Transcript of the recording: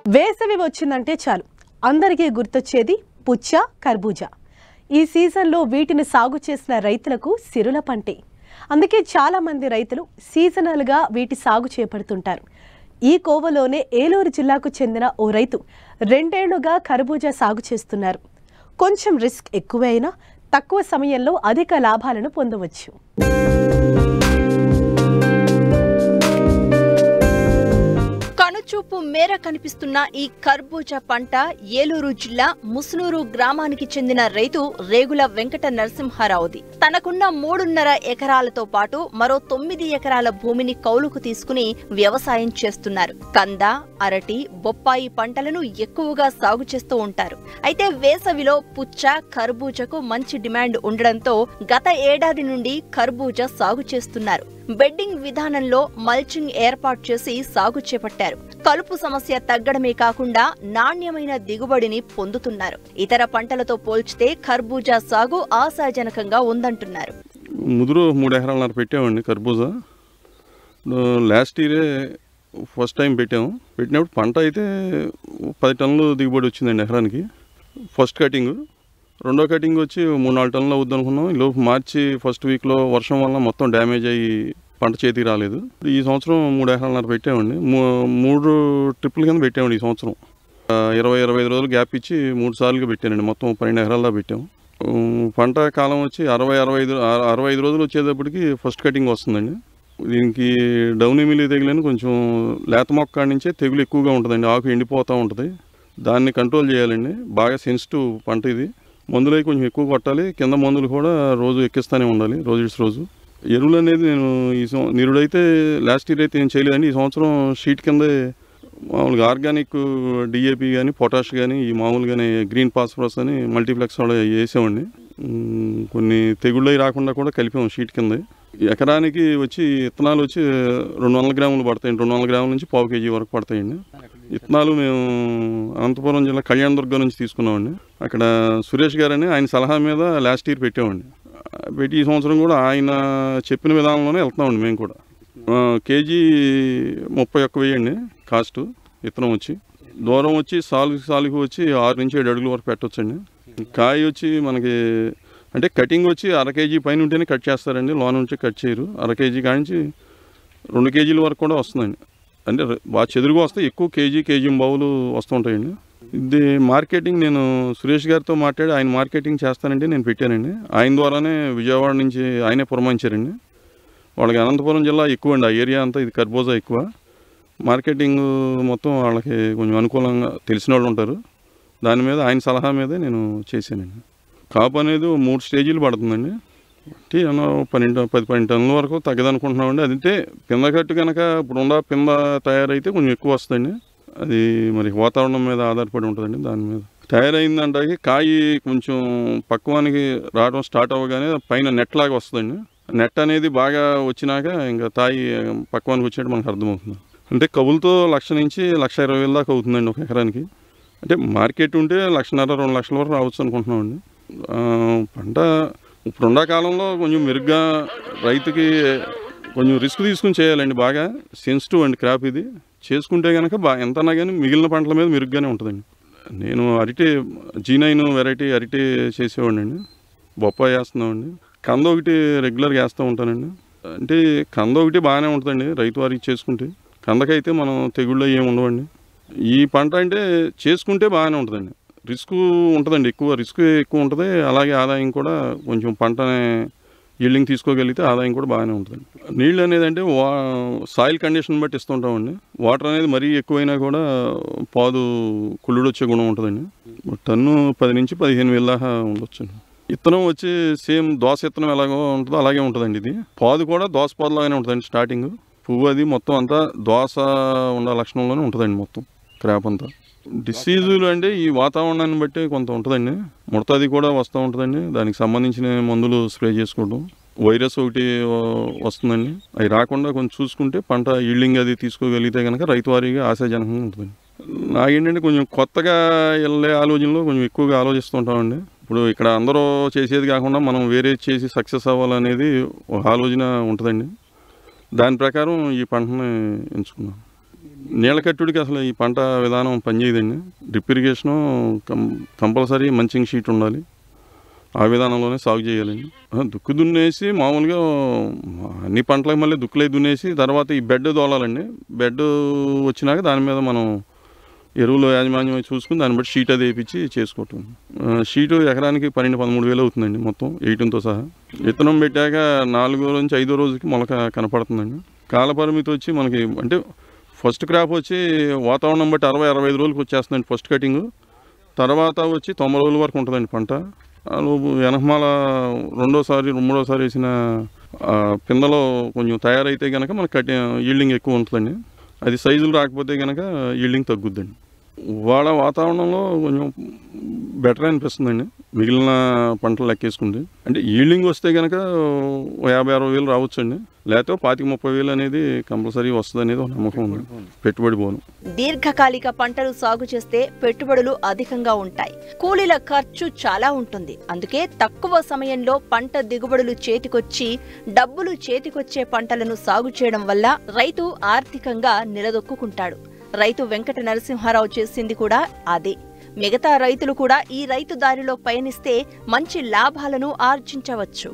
వేసవి వచ్చిందంటే చాలు అందరికీ గుర్తొచ్చేది పుచ్చ, కర్బూజా. ఈ సీజన్లో వీటిని సాగు చేసిన రైతులకు సిరుల పంటే. అందుకే చాలా మంది రైతులు సీజనల్గా వీటి సాగు చేపడుతుంటారు. ఈ కోవలోనే ఏలూరు జిల్లాకు చెందిన ఓ రైతు 2 ఏళ్లుగా కర్బూజా సాగు చేస్తున్నారు. కొంచెం రిస్క్ ఎక్కువే అయినా తక్కువ సమయంలో అధిక లాభాలను పొందవచ్చు. కనుచూపు మేర కనిపిస్తున్న ఈ కర్బూజా పంట ఏలూరు జిల్లా ముసునూరు గ్రామానికి చెందిన రైతు రేగుల వెంకట నరసింహారావుది. తనకున్న 3.5 ఎకరాలతో పాటు మరో 9 ఎకరాల భూమిని కౌలుకు తీసుకుని వ్యవసాయం చేస్తున్నారు. కంద, అరటి, బొప్పాయి పంటలను ఎక్కువగా సాగు చేస్తూ ఉంటారు. అయితే వేసవిలో పుచ్చ, కర్బూజాకు మంచి డిమాండ్ ఉండడంతో గత ఏడాది నుండి కర్బూజా సాగు చేస్తున్నారు. బెడ్డింగ్ విధానంలో మల్చింగ్ ఏర్పాటు చేసి సాగు చేపట్టారు. కలుపు సమస్య తగ్గడమే కాకుండా నాణ్యమైన దిగుబడిని పొందుతున్నారు. ఇతర పంటలతో పోల్చితే కర్బూజా సాగు ఆశాజనకంగా ఉందంటున్నారు. ముదురు 3 ఎకరాలన్నర పెట్టామండి కర్బూజా. లాస్ట్ ఇయరే ఫస్ట్ టైం పెట్టినప్పుడు పంట అయితే 10 టన్నులు దిగుబడి వచ్చిందండి ఎకరానికి. First cutting. రెండో కటింగ్ వచ్చి 3-4 టన్నులు అవుద్ది అనుకున్నాం. ఈలోపు మార్చి ఫస్ట్ వీక్లో వర్షం వల్ల మొత్తం డ్యామేజ్ అయ్యి పంట చేతికి రాలేదు. ఈ సంవత్సరం 3 ఎకరాలన్నర పెట్టామండి. 3 ట్రిప్పుల కింద పెట్టామండి ఈ సంవత్సరం. 20-25 రోజులు గ్యాప్ ఇచ్చి 3 సార్లుగా పెట్టానండి. మొత్తం 12 ఎకరాల్లో పెట్టాము. పంట కాలం వచ్చి 60-65 రోజులు వచ్చేటప్పటికి ఫస్ట్ కటింగ్ వస్తుందండి. దీనికి డౌనీ మిల్లి తెగులని కొంచెం లేత మొక్క కాడి నుంచే తెగులు ఎక్కువగా ఉంటుందండి. ఆకు ఎండిపోతూ ఉంటుంది. దాన్ని కంట్రోల్ చేయాలండి. బాగా సెన్సిటివ్ పంట ఇది. మందులు అవి కొంచెం ఎక్కువ కొట్టాలి. కింద మందులు కూడా రోజు ఎక్కిస్తూనే ఉండాలి, రోజు. ఎరువులు అనేది నేను నిరుడైతే లాస్ట్ ఇయర్ అయితే ఏం చేయలేదండి. ఈ సంవత్సరం షీట్ కింద మామూలుగా ఆర్గానిక్ డిఏపి కానీ, పొటాష్ కానీ, ఈ మామూలుగానే గ్రీన్ ఫాస్ఫరస్ అని మల్టీప్లెక్స్ కూడా వేసామండి. కొన్ని తెగుళ్ళు రాకుండా కూడా కలిపాము షీట్ కింద. ఎకరానికి వచ్చి విత్తనాలు వచ్చి 200 గ్రాములు పడతాయండి. 200 గ్రాముల నుంచి 1/2 కేజీ వరకు పడతాయండి. విత్తనాలు మేము అనంతపురం జిల్లా కళ్యాణదుర్గం నుంచి తీసుకున్నామండి. అక్కడ సురేష్ గారని ఆయన సలహా మీద లాస్ట్ ఇయర్ పెట్టామండి. పెట్టి ఈ సంవత్సరం కూడా ఆయన చెప్పిన విధానంలోనే వెళ్తున్నామండి మేము కూడా. కేజీ 31,000 అండి కాస్ట్. విత్తనం వచ్చి దూరం వచ్చి సాలుకు వచ్చి 6 నుంచి 7 అడుగుల వరకు పెట్టవచ్చండి. కాయ వచ్చి మనకి అంటే కటింగ్ వచ్చి 1/2 కేజీ పైన ఉంటేనే కట్ చేస్తారండి. లోన నుంచి కట్ చేయరు. 1/2 కేజీ కానించి 2 కేజీల వరకు కూడా వస్తుందండి. అంటే బాగా చెదురుగా వస్తాయి. ఎక్కువ కేజీ బావులు వస్తుంటాయండి. ఇది మార్కెటింగ్ నేను సురేష్ గారితో మాట్లాడి ఆయన మార్కెటింగ్ చేస్తానంటే నేను పెట్టానండి. ఆయన ద్వారానే విజయవాడ నుంచి ఆయనే పురమాయించారండి. వాళ్ళకి అనంతపురం జిల్లా ఎక్కువ అండి. ఆ ఏరియా అంతా ఇది కర్బూజా ఎక్కువ. మార్కెటింగ్ మొత్తం వాళ్ళకి కొంచెం అనుకూలంగా తెలిసిన వాళ్ళు ఉంటారు. దాని మీద ఆయన సలహా మీదే నేను చేశానండి. కాపు అనేది 3 స్టేజీలు పడుతుందండి. 10-12 టన్నుల వరకు తగ్గదనుకుంటున్నామండి. అదంటే పింద కట్టు కనుక ఇప్పుడున్న పింద తయారైతే కొంచెం ఎక్కువ వస్తుందండి. అది మరి వాతావరణం మీద ఆధారపడి ఉంటుందండి. దాని మీద తయారైందంటే కాయ కొంచెం పక్వానికి రావడం స్టార్ట్ అవ్వగానే పైన నెట్ లాగా వస్తుందండి. నెట్ అనేది బాగా వచ్చినాక ఇంకా తాయి పక్వానికి వచ్చినట్టు మనకు అర్థమవుతుంది. అంటే కవులతో 1,00,000 నుంచి 1,20,000 దాకా అవుతుందండి ఒక ఎకరానికి. అంటే మార్కెట్ ఉంటే 1,50,000-2 లక్షల వరకు రావచ్చు అనుకుంటున్నామండి. పంట ఇప్పుడున్న కాలంలో కొంచెం మెరుగ్గా రైతుకి కొంచెం రిస్క్ తీసుకుని చేయాలండి. బాగా సెన్సిటివ్ అండి క్రాప్ ఇది. చేసుకుంటే కనుక ఎంతన్నా కానీ మిగిలిన పంటల మీద మెరుగ్గానే ఉంటుందండి. నేను అరటి G9 వెరైటీ అరటి చేసేవాడిని అండి. బొప్పాయి వేస్తున్నామండి. కంద ఒకటి రెగ్యులర్గా వేస్తూ ఉంటానండి. అంటే కంద ఒకటి బాగానే ఉంటుందండి రైతు వారికి చేసుకుంటే. కందకైతే మనం తెగుళ్ళు ఏమి ఉండవండి. ఈ పంట అంటే చేసుకుంటే బాగానే ఉంటుందండి. రిస్క్ ఉంటుందండి. రిస్క్ ఎక్కువ ఉంటుంది. అలాగే ఆదాయం కూడా కొంచెం పంటనే ఈల్డింగ్ తీసుకోగలిగితే ఆదాయం కూడా బాగానే ఉంటుంది. నీళ్ళు అనేది అంటే సాయిల్ కండిషన్ బట్టి ఇస్తుంటామండి. వాటర్ అనేది మరీ ఎక్కువైనా కూడా పాదు కుళ్ళుడు వచ్చే గుణం ఉంటుందండి. టన్ను 10 నుంచి 15,000 దాకా ఉండొచ్చండి. విత్తనం వచ్చి సేమ్ దోస విత్తనం ఎలాగో ఉంటుందో అలాగే ఉంటుందండి. ఇది పాదు కూడా దోస పాదు లాగానే ఉంటుందండి. స్టార్టింగ్ పువ్వు అది మొత్తం అంతా దోస ఉండే లక్షణంలోనే ఉంటుందండి మొత్తం క్రాప్ అంతా. డిసీజులు అంటే ఈ వాతావరణాన్ని బట్టి కొంత ఉంటుందండి. ముడత అది కూడా వస్తూ ఉంటుందండి. దానికి సంబంధించిన మందులు స్ప్రే చేసుకోవడం. వైరస్ ఒకటి వస్తుందండి. అవి రాకుండా కొంచెం చూసుకుంటే పంట ఈల్డింగ్ అది తీసుకోగలిగితే కనుక రైతు వారీగా ఆశాజనకంగా ఉంటుందండి. నాకేంటంటే కొంచెం కొత్తగా వెళ్ళే ఆలోచనలో కొంచెం ఎక్కువగా ఆలోచిస్తూ ఉంటామండి. ఇప్పుడు ఇక్కడ అందరూ చేసేది కాకుండా మనం వేరే చేసి సక్సెస్ అవ్వాలనేది ఒక ఆలోచన ఉంటుందండి. దాని ప్రకారం ఈ పంటని ఎంచుకున్నాం. నీళ్ళ కట్టుడికి అసలు ఈ పంట విధానం పనిచేయదండి. Drip irrigation compulsory mulching sheet ఉండాలి. ఆ విధానంలోనే సాగు చేయాలండి. దుక్కు దున్నేసి మామూలుగా అన్ని పంటలకు మళ్ళీ దుక్కులే దున్నేసి తర్వాత ఈ బెడ్ తోలాలండి. బెడ్ వచ్చినాక దాని మీద మనం ఎరువులు యాజమాన్యం చూసుకుని దాన్ని బట్టి షీట్ అది వేయించి చేసుకోవటం. షీటు ఎకరానికి 12-13 వేలు అవుతుందండి మొత్తం ఎయిటంతో సహా. విత్తనం పెట్టాక 4వ నుంచి 5వ రోజుకి మొలక కనపడుతుందండి. కాలపరిమితి వచ్చి మనకి అంటే ఫస్ట్ క్రాప్ వచ్చి వాతావరణం బట్టి 60-65 రోజులకు వచ్చేస్తుందండి ఫస్ట్ కటింగ్. తర్వాత వచ్చి 90 రోజుల వరకు ఉంటుందండి పంట. వెనకమాల రెండోసారి మూడోసారి వేసిన పిందలో కొంచెం తయారైతే కనుక మనకు ఈల్డింగ్ ఎక్కువ ఉంటుందండి. అది సైజులు రాకపోతే కనుక ఈల్డింగ్ తగ్గుద్దండి. వాళ్ళ వాతావరణంలో కొంచెం బెటర్ అనిపిస్తుందండి మిగిలిన పంటలు లెక్కేసుకుంటే. అంటే ఈల్డింగ్ వస్తే కనుక 50-60 వేలు రావచ్చు అండి. లేకపోతే 25-30 వేలు అనేది కంపల్సరీ వస్తుంది అనేది ఒక నమ్మకం ఉంది. పెట్టుబడి పోను. దీర్ఘకాలిక పంటలు సాగు చేస్తే పెట్టుబడులు అధికంగా ఉంటాయి. కూలీల ఖర్చు చాలా ఉంటుంది. అందుకే తక్కువ సమయంలో పంట దిగుబడులు చేతికొచ్చి డబ్బులు చేతికొచ్చే పంటలను సాగు చేయడం వల్ల రైతు ఆర్థికంగా నిలదొక్కుంటాడు. రైతు వెంకట నరసింహారావు చేసింది కూడా అదే. మిగతా రైతులు కూడా ఈ రైతు దారిలో పయనిస్తే మంచి లాభాలను ఆర్జించవచ్చు.